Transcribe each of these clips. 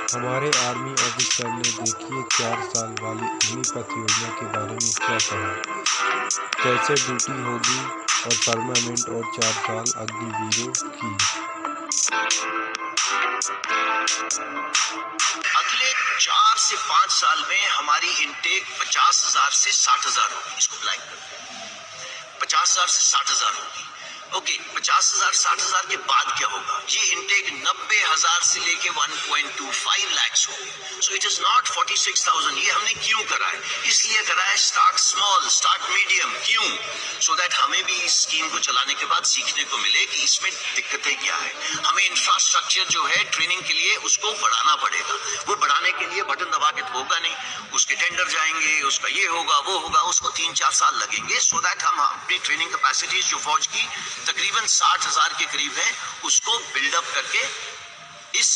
हमारे army officer ने देखिए 4 साल वाली अग्निपथ योजना के बारे में क्या कहा, कैसे ड्यूटी होगी और परमानेंट और 4 साल अग्निवीरों की। अगले 4 से 5 साल में हमारी इनटेक 50,000 से 60,000 होगी। इसको ब्लैंक कर 50,000 से 60,000 होगी। ओके, 50,000 60,000 के बाद क्या होगा? ये इनटेक 90,000 से लेके 1.25 लाख होगी। सो इट इज नॉट 46,000। ये हमने क्यों करा है? इसलिए करा है स्टार्ट स्मॉल, स्टार्ट मीडियम। क्यों? सो दैट हमें भी इस स्कीम को चलाने के बाद सीखने को मिले कि इसमें दिक्कतें क्या है। हमें इंफ्रास्ट्रक्चर जो है ट्रेनिंग के लिए उसको बढ़ाना पड़ेगा। वो बढ़ाने के लिए बटन दबा के तो होगा नहीं, उसके टेंडर जाएंगे, उसका ये होगा वो होगा, उसको 3-4 साल लगेंगे। सो दैट हम अपनी ट्रेनिंग कैपेसिटीज जो फौज की तकरीबन 60,000 के करीब है उसको बिल्डअप करके इस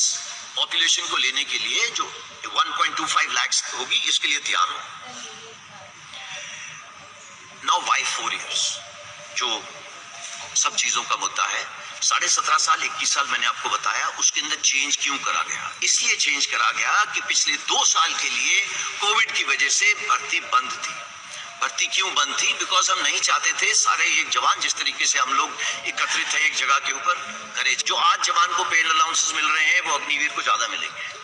पॉपुलेशन को लेने के लिए जो 1.25 लाख होगी इसके लिए तैयार हो। नाउ वाई 4 इयर्स, जो सब चीजों का मुद्दा है। 17.5 साल 21 साल मैंने आपको बताया, उसके अंदर चेंज क्यों करा गया? इसलिए चेंज करा गया कि पिछले 2 साल के लिए कोविड की वजह से भर्ती बंद थी। भर्ती क्यों बंद थी? बिकॉज हम नहीं चाहते थे सारे एक जवान जिस तरीके से हम लोग एकत्रित है एक जगह के ऊपर करे। जो आज जवान को पेड अलाउंसेस मिल रहे हैं वो अग्निवीर को ज्यादा मिलेंगे।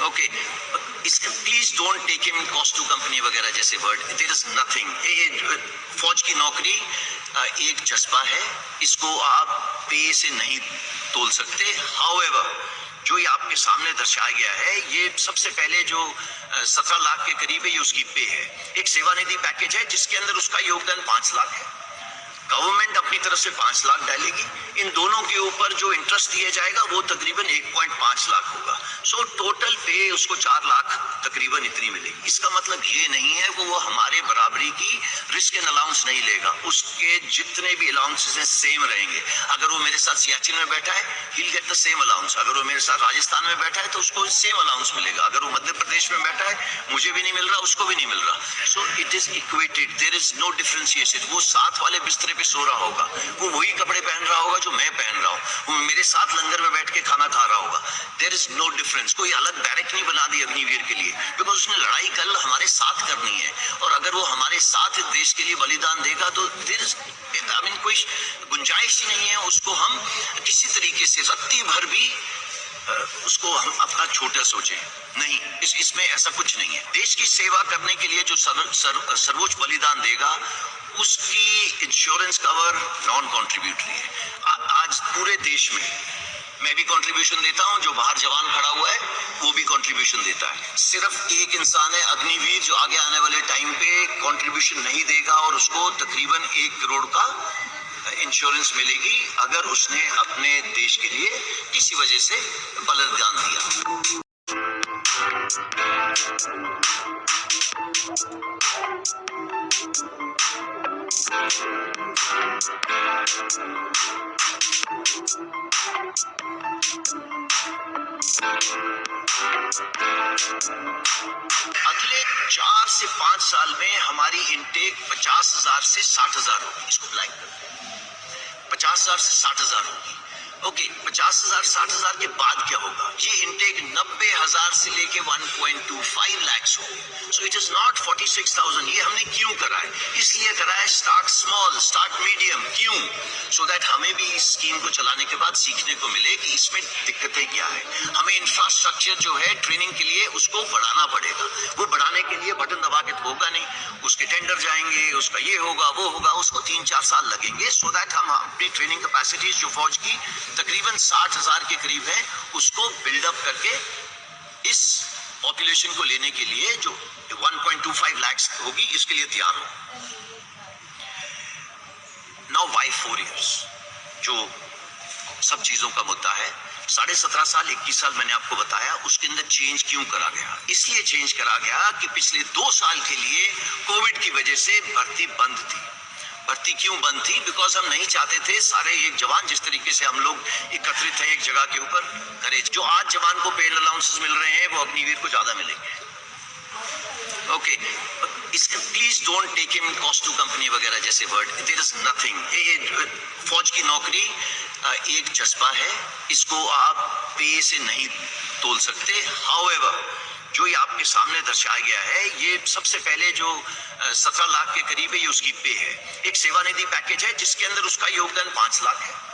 ओके, इसके please don't take him cost to company वगैरह जैसे वर्ड। There is nothing. फौज की नौकरी एक जज्बा है, इसको आप पे से नहीं तोल सकते। हाउएवर, जो ये आपके सामने दर्शाया गया है, ये सबसे पहले जो 17 लाख के करीब है, ये उसकी पे है। एक सेवानिधि पैकेज है जिसके अंदर उसका योगदान 5 लाख है। गवर्नमेंट अपनी तरफ से 5 लाख डालेगी। इन दोनों के ऊपर जो इंटरेस्ट दिया जाएगा वो तकरीबन 1.5 लाख होगा। सो टोटल पे उसको 4 लाख तकरीबन इतनी मिलेगी। इसका मतलब ये नहीं है वो हमारे बराबरी की रिस्क एंड अलाउंस नहीं लेगा। उसके जितने भी अलाउंसेस हैं सेम रहेंगे। अगर वो मेरे साथ सियाचिन में बैठा है he will get the same allowance. अगर वो मेरे साथ राजस्थान में बैठा है तो उसको सेम अलाउंस मिलेगा। अगर वो मध्य प्रदेश में बैठा है, मुझे भी नहीं मिल रहा, उसको भी नहीं मिल रहा। So it is equated, there is no differentiation. वो साथ वाले बिस्तर पे सो रहा होगा, वो वही कपड़े पहन रहा होगा जो मैं पहन रहा हूँ, वो मेरे साथ लंगर में बैठ के खाना खा रहा होगा। There is no difference. कोई अलग बैरक नहीं बना दी अग्निवीर के लिए, बिकॉज उसने लड़ाई कल हमारे साथ करनी है। और अगर वो हमारे साथ देश के लिए बलिदान देगा तो देयर इज कोई गुंजाइश ही नहीं है उसको हम किसी तरीके से रत्ती भर भी उसको हम अपना छोटा सोचे नहीं। इसमें ऐसा कुछ नहीं है। देश की सेवा करने के लिए जो सर्वोच्च बलिदान देगा उसकी इंश्योरेंस कवर नॉन कॉन्ट्रीब्यूटरी है। आज पूरे देश में मैं भी कंट्रीब्यूशन देता हूं, जो बाहर जवान खड़ा हुआ है वो भी कंट्रीब्यूशन देता है। सिर्फ एक इंसान है अग्निवीर जो आगे आने वाले टाइम पे कंट्रीब्यूशन नहीं देगा और उसको तकरीबन 1 करोड़ का इंश्योरेंस मिलेगी अगर उसने अपने देश के लिए किसी वजह से बलिदान दिया। अगले 4 से 5 साल में हमारी इनटेक 50,000 से 60,000 होगी। इसको ब्लैंक कर 50,000 से 60,000 होगी। ओके, 50,000 60,000 के बाद क्या होगा? ये इनटेक 90,000 से लेके 1.25 लाख होगी। सो इट इज नॉट 46,000। ये हमने क्यों करा है? इसलिए करा है स्टार्ट स्मॉल, स्टार्ट मीडियम। क्यों? सो दैट हमें भी इस स्कीम को चलाने के बाद सीखने को मिले कि इसमें दिक्कतें क्या है। हमें इंफ्रास्ट्रक्चर जो है ट्रेनिंग के लिए उसको बढ़ाना पड़ेगा। वो बढ़ाने के लिए बटन दबा के तो होगा नहीं, उसके टेंडर जाएंगे, उसका ये होगा वो होगा, उसको 3-4 साल लगेंगे। सो दैट हम अपनी ट्रेनिंग कैपेसिटीज जो फौज की तकरीबन 60,000 के करीब है उसको बिल्डअप करके इस पॉपुलेशन को लेने के लिए जो 1.25 लाख होगी इसके लिए तैयार हो। नाउ वाई 4 इयर्स, जो सब चीजों का मुद्दा है। 17.5 साल 21 साल मैंने आपको बताया, उसके अंदर चेंज क्यों करा गया? इसलिए चेंज करा गया कि पिछले 2 साल के लिए कोविड की वजह से भर्ती बंद थी। भर्ती क्यों बंद थी? बिकॉज हम नहीं चाहते थे सारे एक जवान जिस तरीके से हम लोग एकत्रित है एक जगह के ऊपर करे। जो आज जवान को पेड अलाउंसेस मिल रहे हैं वो अग्निवीर को ज्यादा मिलेंगे। ओके, इसके please don't take him cost to company वगैरह जैसे वर्ड। There is nothing. फौज की नौकरी एक जज्बा है, इसको आप पे से नहीं तोल सकते। हाउएवर, जो ये आपके सामने दर्शाया गया है, ये सबसे पहले जो 17 लाख के करीब है, ये उसकी पे है। एक सेवानिधि पैकेज है जिसके अंदर उसका योगदान 5 लाख है।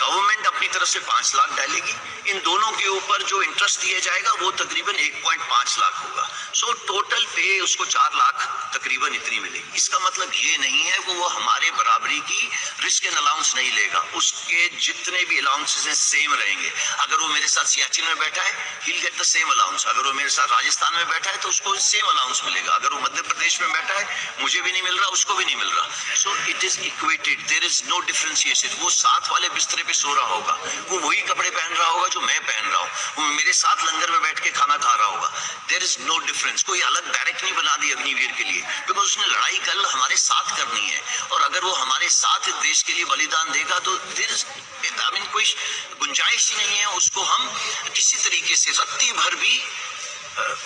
गवर्नमेंट अपनी तरफ से 5 लाख डालेगी। इन दोनों के ऊपर जो इंटरेस्ट दिया जाएगा वो तकरीबन 1.5 लाख होगा। सो टोटल पे उसको 4 लाख तकरीबन इतनी मिलेगी। इसका मतलब ये नहीं है वो हमारे बराबरी की रिस्क एंड अलाउंस नहीं लेगा। उसके जितने भी अलाउंसेस हैं सेम रहेंगे। अगर वो मेरे साथ सियाचिन में बैठा है, he will get the same allowance. अगर वो मेरे साथ राजस्थान में बैठा है तो उसको सेम अलाउंस मिलेगा। अगर वो मध्य प्रदेश में बैठा है, मुझे भी नहीं मिल रहा, उसको भी नहीं मिल रहा। So it is equated, there is no differentiation. वो साथ वाले बिस्तर पे सो रहा होगा, वो वही कपड़े पहन रहा होगा जो मैं पहन रहा हूँ, वो मेरे साथ लंगर में बैठ के खाना खा रहा होगा। There is no difference. कोई अलग बैरक नहीं बना दी अग्निवीर के लिए, बिकॉज उसने लड़ाई कल हमारे साथ करनी है। और अगर वो हमारे साथ देश के लिए बलिदान देगा तो देयर इज कोई गुंजाइश ही नहीं है उसको हम किसी तरीके से रत्ती भर भी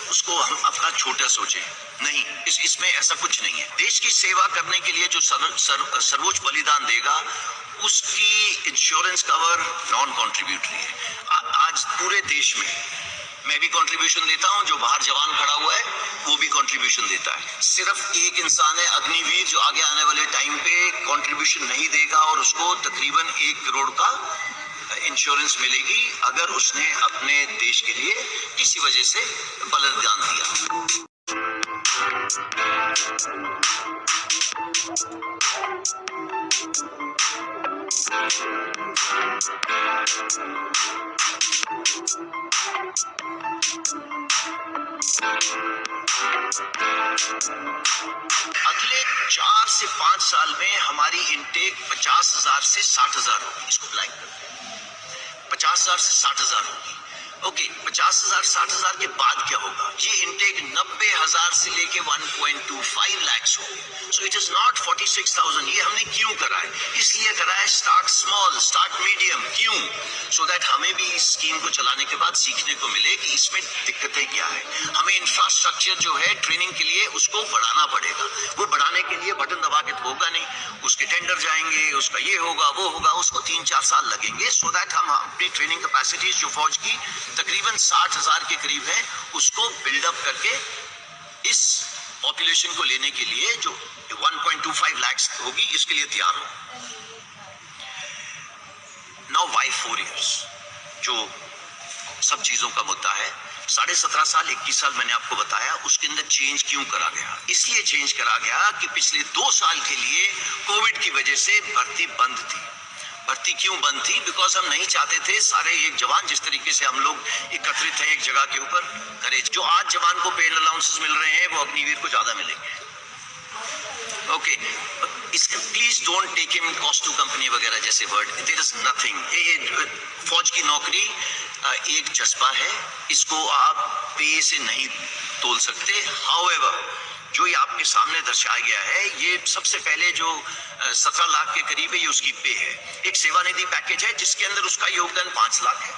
उसको हम अपना छोटा सोचे। नहीं, इसमें ऐसा कुछ नहीं है। देश की सेवा करने के लिए जो सर्वोच्च बलिदान देगा उसकी इंश्योरेंस कवर नॉन कॉन्ट्रीब्यूटरी है। आज पूरे देश में मैं भी कंट्रीब्यूशन देता हूं, जो बाहर जवान खड़ा हुआ है वो भी कंट्रीब्यूशन देता है। सिर्फ एक इंसान है अग्निवीर जो आगे आने वाले टाइम पे कंट्रीब्यूशन नहीं देगा और उसको तकरीबन 1 करोड़ का इंश्योरेंस मिलेगी अगर उसने अपने देश के लिए किसी वजह से बलिदान दिया। अगले 4 से 5 साल में हमारी इनटेक 50,000 से 60,000 होगी। इसको ब्लैंक 50,000 से 60,000 होगी। ओके, 50,000 60,000 के बाद क्या होगा? ये इनटेक 90,000 से लेके 1.25 लाख होगी। सो इट इज नॉट 46,000। ये हमने क्यों करा है? इसलिए करा है स्टार्ट स्मॉल, स्टार्ट मीडियम। क्यों? सो दैट हमें भी इस स्कीम को चलाने के बाद सीखने को मिले कि इसमें दिक्कतें क्या है। हमें इंफ्रास्ट्रक्चर जो है ट्रेनिंग के लिए उसको बढ़ाना पड़ेगा। वो बढ़ाने के लिए बटन दबा के तो होगा नहीं, उसके टेंडर जाएंगे, उसका ये होगा वो होगा, उसको 3-4 साल लगेंगे। सो दैट हम अपनी ट्रेनिंग कैपेसिटीज जो फौज की तकरीबन 60,000 के करीब है उसको बिल्डअप करके इस पॉपुलेशन को लेने के लिए जो 1.25 लाख होगी इसके लिए तैयार हो। नाउ वाई 4 इयर्स, जो सब चीजों का मुद्दा है। 17.5 साल 21 साल मैंने आपको बताया, उसके अंदर चेंज क्यों करा गया? इसलिए चेंज करा गया कि पिछले 2 साल के लिए कोविड की वजह से भर्ती बंद थी। भर्ती क्यों बंद थी? बिकॉज हम नहीं चाहते थे सारे एक जवान जिस तरीके से हम लोग एकत्रित हैं एक जगह के ऊपर करे। जो आज जवान को पेड अलाउंसेस मिल रहे हैं वो अग्निवीर को ज्यादा मिलेंगे। ओके, इसके please don't take him cost to company वगैरह जैसे वर्ड। There is nothing. फौज की नौकरी एक जज्बा है, इसको आप पे से नहीं तोल सकते। हाउएवर, जो ये आपके सामने दर्शाया गया है, ये सबसे पहले जो 17 लाख के करीब है, ये उसकी पे है। एक सेवानिधि पैकेज है जिसके अंदर उसका योगदान 5 लाख है।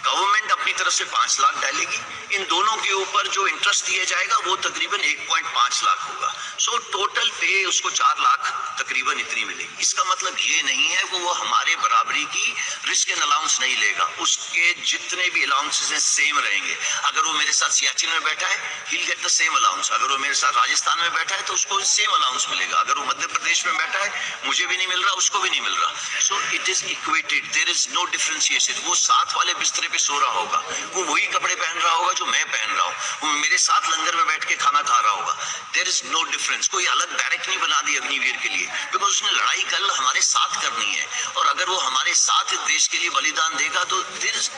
गवर्नमेंट अपनी तरफ से 5 लाख डालेगी। इन दोनों के ऊपर जो इंटरेस्ट दिया जाएगा वो तकरीबन 1.5 लाख होगा। सो टोटल पे उसको 4 लाख तकरीबन इतनी मिलेगी। इसका मतलब ये नहीं है वो हमारे बराबरी की रिस्क एंड अलाउंस नहीं लेगा। उसके जितने भी अलाउंसेस हैं सेम रहेंगे। अगर वो मेरे साथ सियाचिन में बैठा है, he will get the same allowance. अगर वो मेरे साथ राजस्थान में बैठा है तो उसको सेम अलाउंस मिलेगा। अगर वो मध्य प्रदेश में बैठा है, मुझे भी नहीं मिल रहा, उसको भी नहीं मिल रहा। So it is equated, there is no differentiation. वो साथ वाले बिस्तर पे सो रहा होगा, वो वही कपड़े पहन रहा होगा जो मैं पहन रहा हूँ, वो मेरे साथ लंगर में बैठ के खाना खा रहा होगा। There is no difference. कोई अलग बैरक नहीं बना दी अग्निवीर के लिए, बिकॉज उसने लड़ाई कल हमारे साथ करनी है। और अगर वो हमारे साथ देश के लिए बलिदान देगा तो देयर इज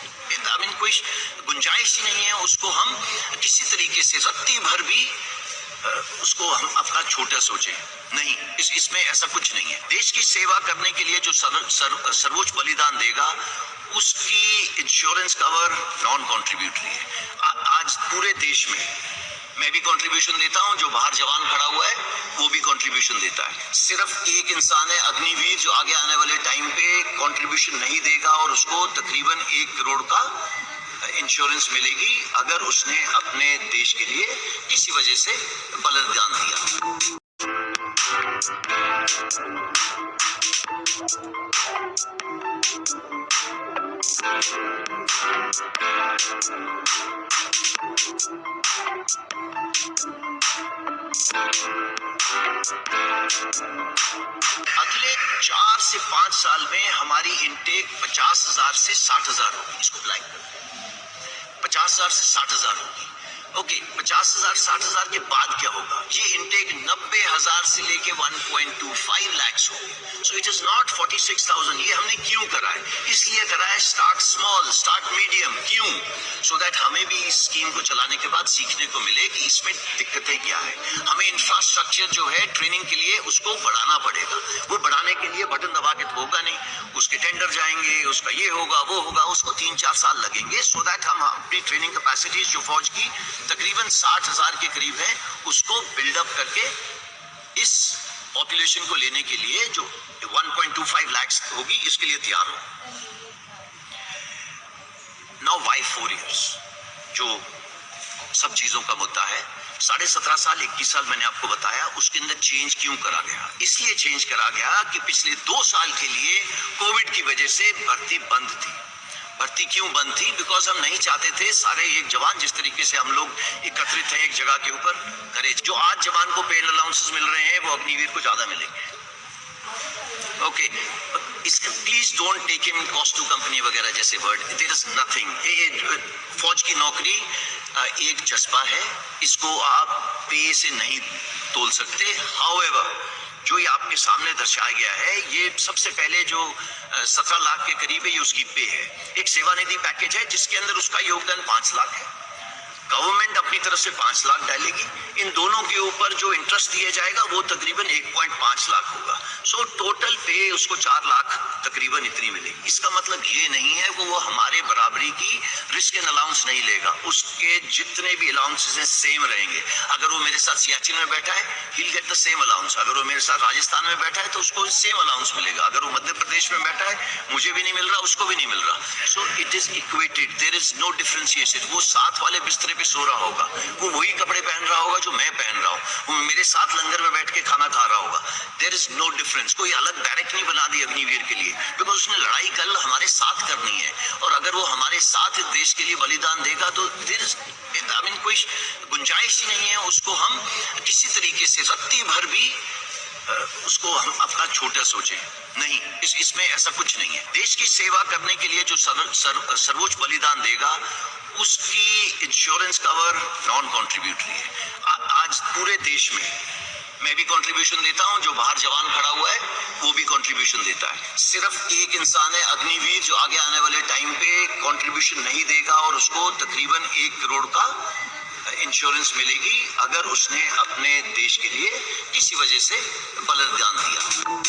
कोई गुंजाइश ही नहीं है उसको हम किसी तरीके से रत्ती भर भी उसको हम अपना छोटा सोचे। नहीं, इसमें ऐसा कुछ नहीं है। देश की सेवा करने के लिए जो सर्वोच्च बलिदान देगा उसकी इंश्योरेंस कवर नॉन कॉन्ट्रीब्यूटरी है। आज पूरे देश में मैं भी कंट्रीब्यूशन देता हूं, जो बाहर जवान खड़ा हुआ है वो भी कंट्रीब्यूशन देता है। सिर्फ एक इंसान है अग्निवीर जो आगे आने वाले टाइम पे कंट्रीब्यूशन नहीं देगा और उसको तकरीबन 1 करोड़ का इंश्योरेंस मिलेगी अगर उसने अपने देश के लिए किसी वजह से बलिदान दिया। अगले 4 से 5 साल में हमारी इनटेक 50,000 से 60,000 होगी। इसको ब्लाइंक 50,000 से 60,000 होगी। ओके, 50,000 60,000 के बाद क्या होगा? ये इनटेक 90,000 से लेके 1.25 लाख होगी। सो इट इज नॉट 46,000। ये हमने क्यों करा है? इसलिए करा है स्टार्ट स्मॉल, स्टार्ट मीडियम। क्यों? सो दैट हमें भी इस स्कीम को चलाने के बाद सीखने को मिले कि इसमें दिक्कतें क्या है। हमें इंफ्रास्ट्रक्चर जो है ट्रेनिंग के लिए उसको बढ़ाना पड़ेगा। वो बढ़ाने के लिए बटन दबा के तो होगा नहीं, उसके टेंडर जाएंगे, उसका ये होगा वो होगा, उसको 3-4 साल लगेंगे। सो दैट हम अपनी ट्रेनिंग कैपेसिटीज जो फौज की तकरीबन 60,000 के करीब है उसको बिल्डअप करके इस पॉपुलेशन को लेने के लिए जो 1.25 लाख होगी इसके लिए तैयार हो। Now why 4 years? जो सब चीजों का मुद्दा है, 17.5 साल 21 साल मैंने आपको बताया, उसके अंदर चेंज क्यों करा गया? इसलिए चेंज करा गया कि पिछले 2 साल के लिए कोविड की वजह से भर्ती बंद थी। भर्ती क्यों बंद थी? बिकॉज हम नहीं चाहते थे सारे एक जवान जिस तरीके से हम लोग एकत्रित हैं एक जगह के ऊपर करे। जो आज जवान को पेड अलाउंसेस मिल रहे हैं वो अग्निवीर को ज्यादा मिलेंगे। Okay, please don't take him cost to company वगैरह जैसे वर्ड। There is nothing. फौज की नौकरी एक जज्बा है, इसको आप पे से नहीं तोल सकते। हाउएवर, जो ये आपके सामने दर्शाया गया है, ये सबसे पहले जो 17 लाख के करीब है, ये उसकी पे है। एक सेवानिधि पैकेज है जिसके अंदर उसका योगदान 5 लाख है। गवर्नमेंट अपनी तरफ से 5 लाख डालेगी। इन दोनों के ऊपर जो इंटरेस्ट दिया जाएगा वो तकरीबन 1.5 लाख होगा। सो टोटल पे उसको 4 लाख तकरीबन इतनी मिलेगी। इसका मतलब ये नहीं है वो हमारे बराबरी की रिस्क एंड अलाउंस नहीं लेगा। उसके जितने भी अलाउंसेस हैं सेम रहेंगे। अगर वो मेरे साथ सियाचिन में बैठा है, he will get the same allowance. अगर वो मेरे साथ राजस्थान में बैठा है तो उसको सेम अलाउंस मिलेगा। अगर वो मध्य प्रदेश में बैठा है, मुझे भी नहीं मिल रहा, उसको भी नहीं मिल रहा। So it is equated, there is no differentiation. वो साथ वाले बिस्तरे पे सो रहा होगा, वो वही कपड़े पहन रहा होगा जो मैं पहन रहा हूँ, वो मेरे साथ लंगर में बैठ के खाना खा रहा होगा। There is no difference. कोई अलग बैरक नहीं बना दी अग्निवीर के लिए, बिकॉज उसने लड़ाई कल हमारे साथ करनी है। और अगर वो हमारे साथ देश के लिए बलिदान देगा तो देयर इज कोई गुंजाइश ही नहीं है उसको हम किसी तरीके से रत्ती भर भी उसको हम अपना छोटा सोचे। नहीं, इसमें ऐसा कुछ नहीं है। देश की सेवा करने के लिए जो सर्वोच्च बलिदान देगा उसकी इंश्योरेंस कवर नॉन कॉन्ट्रीब्यूटरी है। आज पूरे देश में मैं भी कंट्रीब्यूशन देता हूं, जो बाहर जवान खड़ा हुआ है वो भी कंट्रीब्यूशन देता है। सिर्फ एक इंसान है अग्निवीर जो आगे आने वाले टाइम पे कंट्रीब्यूशन नहीं देगा और उसको तकरीबन 1 करोड़ का इंश्योरेंस मिलेगी अगर उसने अपने देश के लिए किसी वजह से बलिदान दिया।